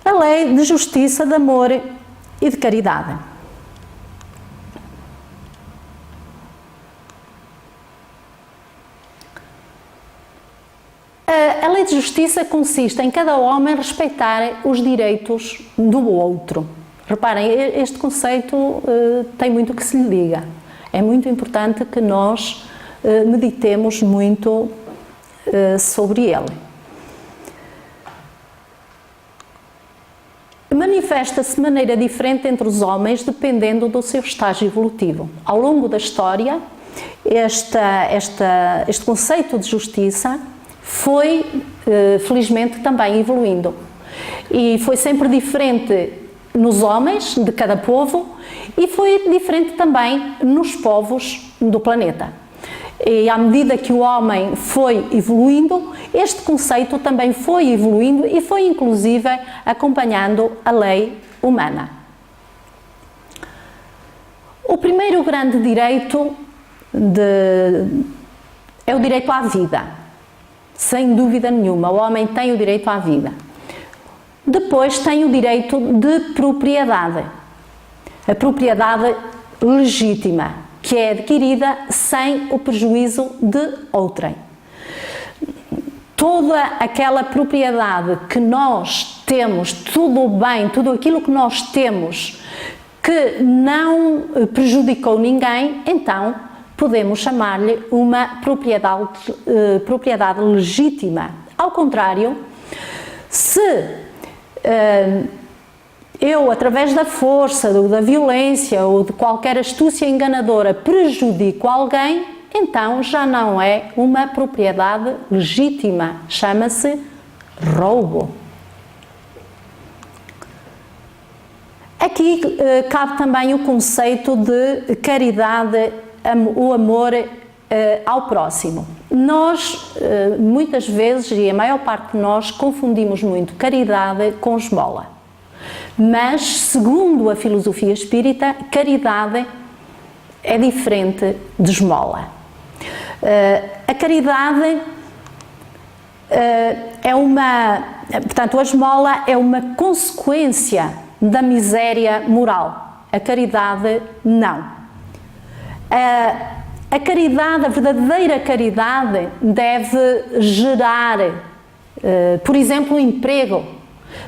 a lei de justiça, de amor e de caridade. A lei de justiça consiste em cada homem respeitar os direitos do outro. Reparem, este conceito tem muito que se lhe diga. É muito importante que nós meditemos muito sobre ele. Manifesta-se de maneira diferente entre os homens dependendo do seu estágio evolutivo. Ao longo da história, este conceito de justiça foi, felizmente, também evoluindo. E foi sempre diferente nos homens de cada povo e foi diferente também nos povos do planeta. E à medida que o homem foi evoluindo, este conceito também foi evoluindo e foi inclusive acompanhando a lei humana. O primeiro grande direito é o direito à vida. Sem dúvida nenhuma, o homem tem o direito à vida. Depois tem o direito de propriedade. A propriedade legítima, que é adquirida sem o prejuízo de outrem. Toda aquela propriedade que nós temos, tudo o bem, tudo aquilo que nós temos que não prejudicou ninguém, então podemos chamar-lhe uma propriedade legítima. Ao contrário, se eu, através da força, da violência ou de qualquer astúcia enganadora, prejudico alguém, então já não é uma propriedade legítima, chama-se roubo. Aqui cabe também o conceito de caridade, o amor ao próximo. Nós, muitas vezes, e a maior parte de nós, confundimos muito caridade com esmola. Mas, segundo a filosofia espírita, caridade é diferente de esmola. A caridade portanto, a esmola é uma consequência da miséria moral. A caridade, não. A caridade, a verdadeira caridade, deve gerar, por exemplo, emprego.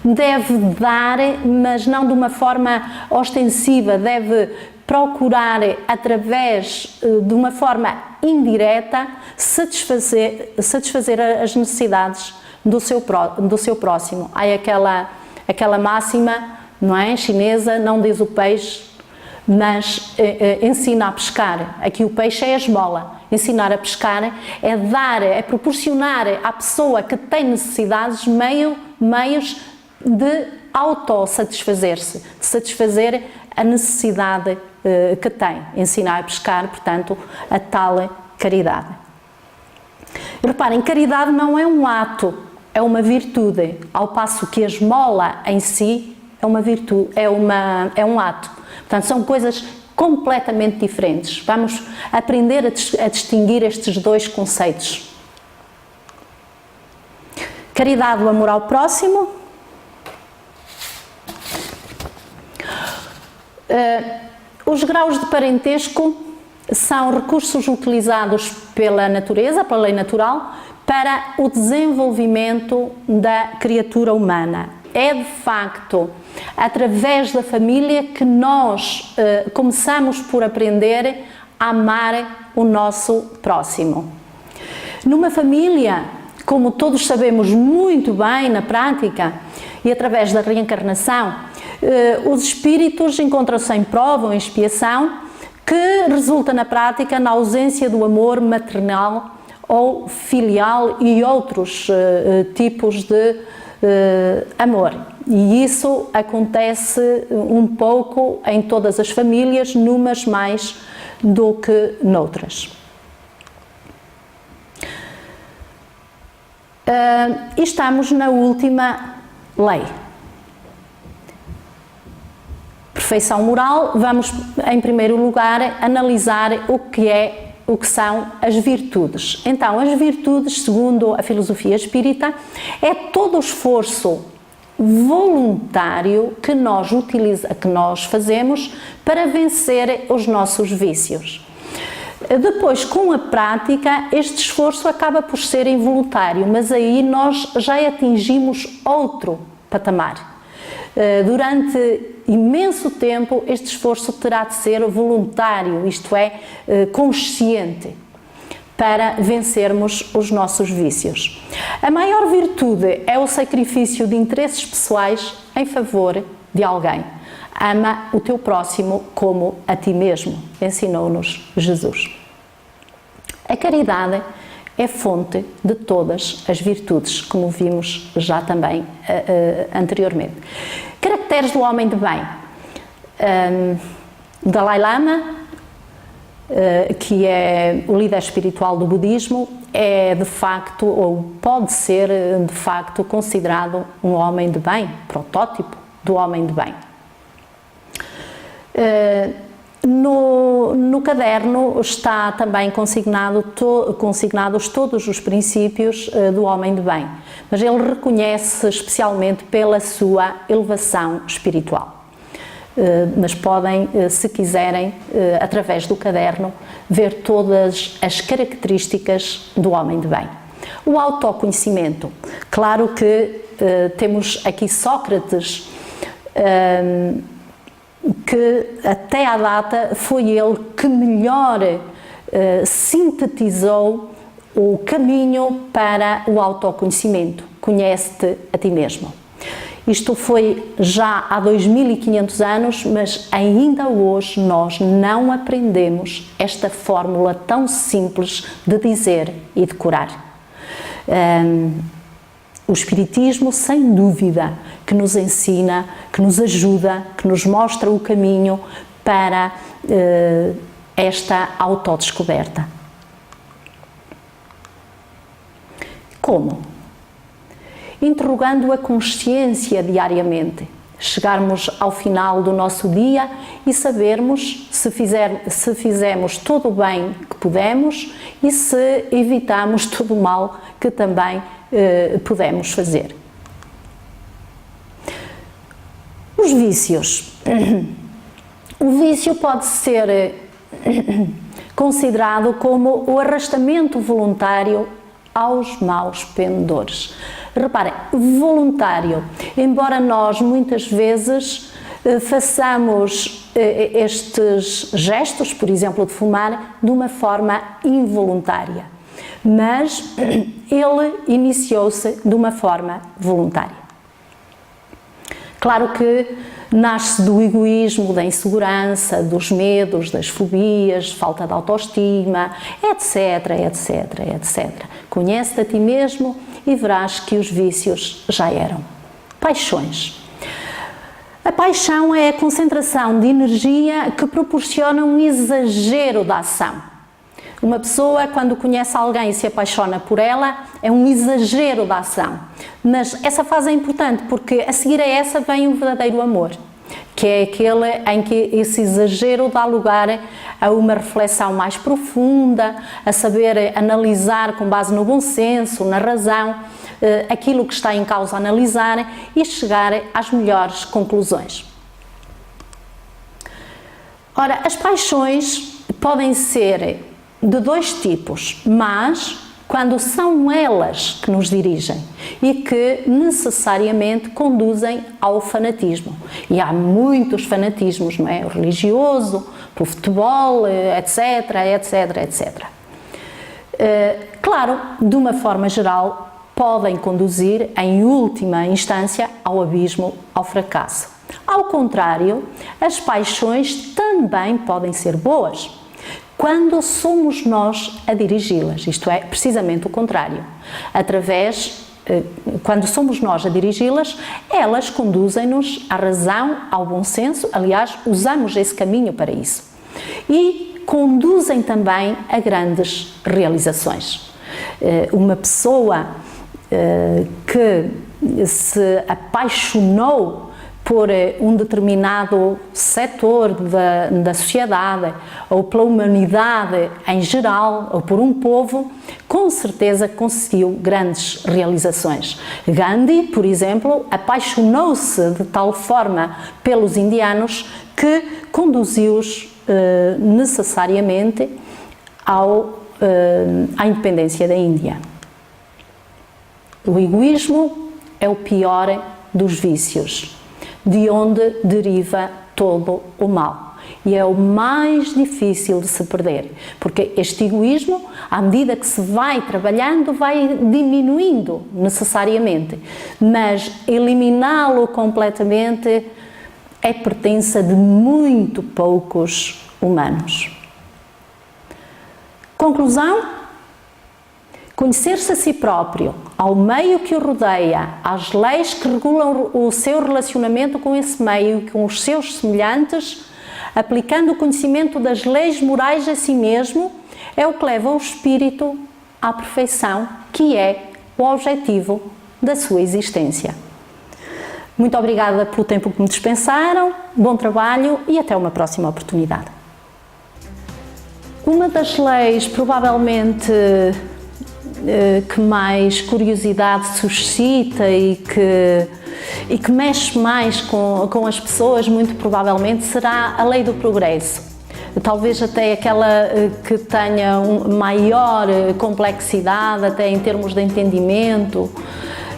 Deve dar, mas não de uma forma ostensiva, deve procurar, através de uma forma indireta, satisfazer as necessidades do seu próximo. Há aquela máxima, não é, chinesa, não diz o peixe, mas ensina a pescar. Aqui o peixe é a esmola. Ensinar a pescar é dar, é proporcionar à pessoa que tem necessidades meios de autossatisfazer-se, de satisfazer a necessidade que tem. Ensinar a pescar, portanto, a tal caridade. Reparem, caridade não é um ato, é uma virtude, ao passo que a esmola em si é uma virtude, é um ato. Portanto, são coisas completamente diferentes. Vamos aprender a distinguir estes dois conceitos. Caridade, o amor ao próximo. Os graus de parentesco são recursos utilizados pela natureza, pela lei natural, para o desenvolvimento da criatura humana. É de facto através da família que nós começamos por aprender a amar o nosso próximo. Numa família, como todos sabemos muito bem na prática e através da reencarnação, os espíritos encontram-se em prova ou em expiação que resulta na prática na ausência do amor maternal ou filial e outros tipos de amor. E isso acontece um pouco em todas as famílias, numas mais do que noutras. E estamos na última lei. Perfeição moral. Vamos, em primeiro lugar, analisar o que são as virtudes. Então, as virtudes, segundo a filosofia espírita, é todo o esforço voluntário que nós fazemos para vencer os nossos vícios. Depois, com a prática, este esforço acaba por ser involuntário, mas aí nós já atingimos outro patamar. Durante imenso tempo, este esforço terá de ser voluntário, isto é, consciente, para vencermos os nossos vícios. A maior virtude é o sacrifício de interesses pessoais em favor de alguém. Ama o teu próximo como a ti mesmo, ensinou-nos Jesus. A caridade é fonte de todas as virtudes, como vimos já também anteriormente. Caracteres do homem de bem. Dalai Lama, que é o líder espiritual do budismo, é de facto, ou pode ser de facto, considerado um homem de bem, protótipo do homem de bem. No caderno está também consignados todos os princípios do homem de bem, mas ele reconhece especialmente pela sua elevação espiritual. Mas podem, se quiserem, através do caderno, ver todas as características do homem de bem. O autoconhecimento. Claro que temos aqui Sócrates, que até à data foi ele que melhor sintetizou o caminho para o autoconhecimento. Conhece-te a ti mesmo. Isto foi já há 2500 anos, mas ainda hoje nós não aprendemos esta fórmula tão simples de dizer e decorar. O Espiritismo, sem dúvida, que nos ensina, que nos ajuda, que nos mostra o caminho para esta autodescoberta. Como? Interrogando a consciência diariamente, chegarmos ao final do nosso dia e sabermos se fizemos todo o bem que pudemos e se evitamos todo o mal que também pudemos fazer. Os vícios. O vício pode ser considerado como o arrastamento voluntário aos maus pendores. Reparem, voluntário, embora nós muitas vezes façamos estes gestos, por exemplo, de fumar, de uma forma involuntária, mas ele iniciou-se de uma forma voluntária. Claro que nasce do egoísmo, da insegurança, dos medos, das fobias, falta de autoestima, etc, etc, etc. Conhece-te a ti mesmo e verás que os vícios já eram. Paixões. A paixão é a concentração de energia que proporciona um exagero da ação. Uma pessoa, quando conhece alguém e se apaixona por ela, é um exagero da ação. Mas essa fase é importante porque a seguir a essa vem o verdadeiro amor, que é aquele em que esse exagero dá lugar a uma reflexão mais profunda, a saber analisar com base no bom senso, na razão, aquilo que está em causa a analisar e chegar às melhores conclusões. Ora, as paixões podem ser de dois tipos, mas quando são elas que nos dirigem e que necessariamente conduzem ao fanatismo. E há muitos fanatismos, não é? O religioso, pelo futebol, etc, etc, etc. Claro, de uma forma geral, podem conduzir, em última instância, ao abismo, ao fracasso. Ao contrário, as paixões também podem ser boas, quando somos nós a dirigi-las, isto é, precisamente o contrário. Quando somos nós a dirigi-las, elas conduzem-nos à razão, ao bom senso, aliás, usamos esse caminho para isso. E conduzem também a grandes realizações. Uma pessoa que se apaixonou por um determinado setor da sociedade, ou pela humanidade em geral, ou por um povo, com certeza conseguiu grandes realizações. Gandhi, por exemplo, apaixonou-se de tal forma pelos indianos que conduziu-os necessariamente à independência da Índia. O egoísmo é o pior dos vícios, de onde deriva todo o mal. E é o mais difícil de se perder, porque este egoísmo, à medida que se vai trabalhando, vai diminuindo necessariamente, mas eliminá-lo completamente é pertença de muito poucos humanos. Conclusão: conhecer-se a si próprio, ao meio que o rodeia, às leis que regulam o seu relacionamento com esse meio e com os seus semelhantes, aplicando o conhecimento das leis morais a si mesmo, é o que leva o espírito à perfeição, que é o objetivo da sua existência. Muito obrigada pelo tempo que me dispensaram, bom trabalho e até uma próxima oportunidade. Uma das leis, provavelmente, que mais curiosidade suscita e que mexe mais com as pessoas, muito provavelmente, será a lei do progresso. Talvez até aquela que tenha maior complexidade, até em termos de entendimento,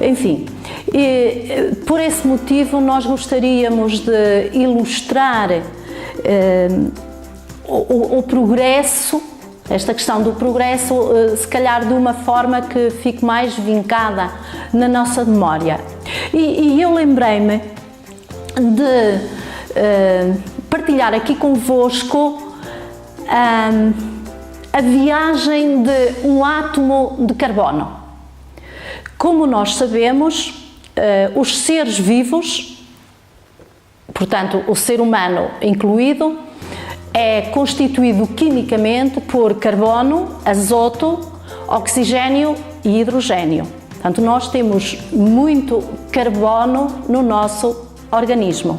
enfim. E, por esse motivo, nós gostaríamos de ilustrar o progresso, esta questão do progresso, se calhar de uma forma que fique mais vincada na nossa memória. E eu lembrei-me de partilhar aqui convosco a viagem de um átomo de carbono. Como nós sabemos, os seres vivos, portanto o ser humano incluído, é constituído quimicamente por carbono, azoto, oxigênio e hidrogênio. Portanto, nós temos muito carbono no nosso organismo.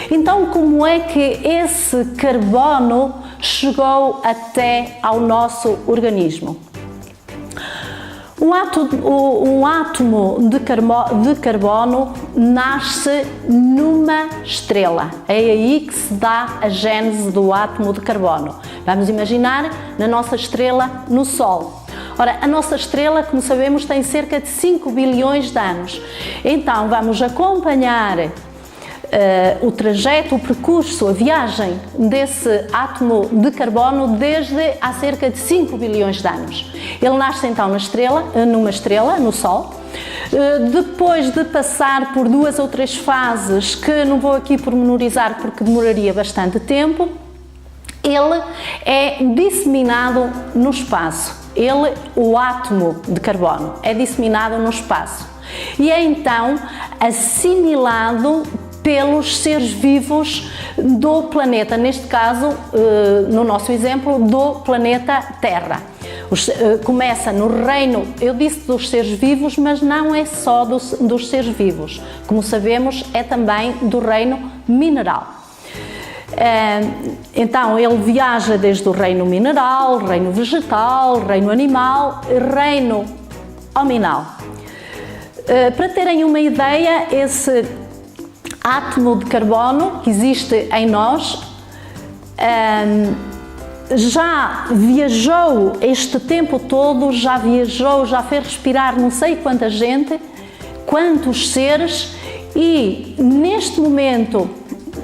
Então, como é que esse carbono chegou até ao nosso organismo? Um átomo de carbono nasce numa estrela. É aí que se dá a gênese do átomo de carbono. Vamos imaginar na nossa estrela no Sol. Ora, a nossa estrela, como sabemos, tem cerca de 5 bilhões de anos. Então, vamos acompanhar o trajeto, o percurso, a viagem desse átomo de carbono desde há cerca de 5 bilhões de anos. Ele nasce então numa estrela, no Sol. Depois de passar por 2 ou 3 fases, que não vou aqui pormenorizar porque demoraria bastante tempo, ele é disseminado no espaço. O átomo de carbono, é disseminado no espaço e é então assimilado pelos seres vivos do planeta, neste caso, no nosso exemplo, do planeta Terra. Começa no reino, eu disse dos seres vivos, mas não é só dos seres vivos. Como sabemos, é também do reino mineral. Então, ele viaja desde o reino mineral, reino vegetal, reino animal, reino hominal. Para terem uma ideia, esse átomo de carbono que existe em nós já viajou este tempo todo, já fez respirar não sei quanta gente, quantos seres, e neste momento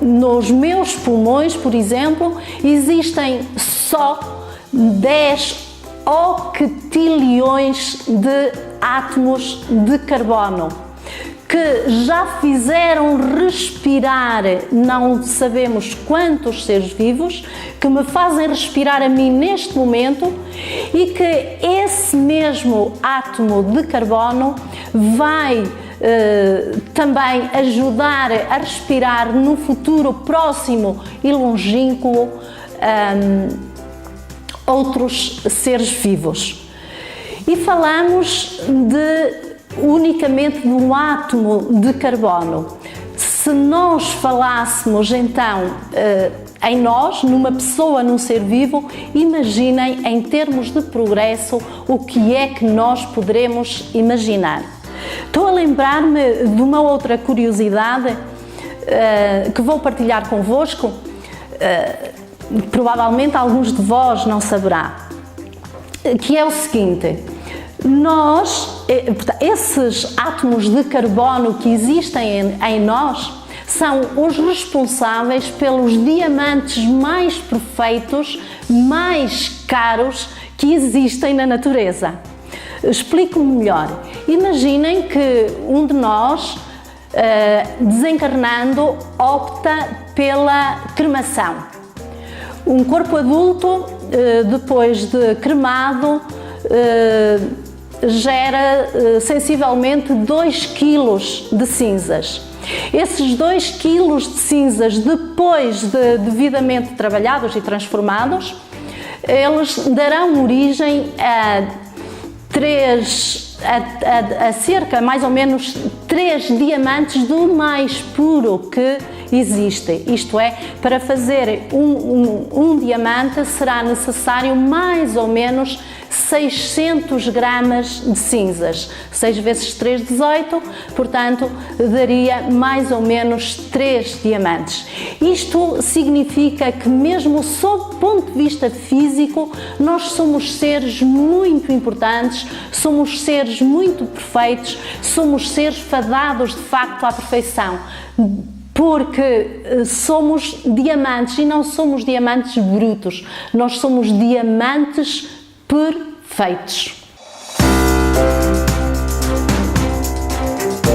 nos meus pulmões, por exemplo, existem só 10 octilhões de átomos de carbono que já fizeram respirar não sabemos quantos seres vivos, que me fazem respirar a mim neste momento, e que esse mesmo átomo de carbono vai também ajudar a respirar no futuro próximo e longínquo outros seres vivos. E falamos unicamente de um átomo de carbono. Se nós falássemos então em nós, numa pessoa, num ser vivo, imaginem em termos de progresso o que é que nós poderemos imaginar. Estou a lembrar-me de uma outra curiosidade que vou partilhar convosco, provavelmente alguns de vós não saberá, que é o seguinte: esses átomos de carbono que existem em nós são os responsáveis pelos diamantes mais perfeitos, mais caros que existem na natureza. Explico-me melhor. Imaginem que um de nós, desencarnando, opta pela cremação. Um corpo adulto, depois de cremado, gera sensivelmente 2 kg de cinzas. Esses 2 kg de cinzas, depois de devidamente trabalhados e transformados, eles darão origem a cerca, mais ou menos, 3 diamantes do mais puro que existe. Isto é, para fazer um diamante será necessário mais ou menos 600 gramas de cinzas. 6 vezes 3, 18, portanto, daria mais ou menos 3 diamantes. Isto significa que, mesmo sob o ponto de vista físico, nós somos seres muito importantes, somos seres muito perfeitos, somos seres fadados de facto à perfeição. Porque somos diamantes e não somos diamantes brutos, nós somos diamantes perfeitos.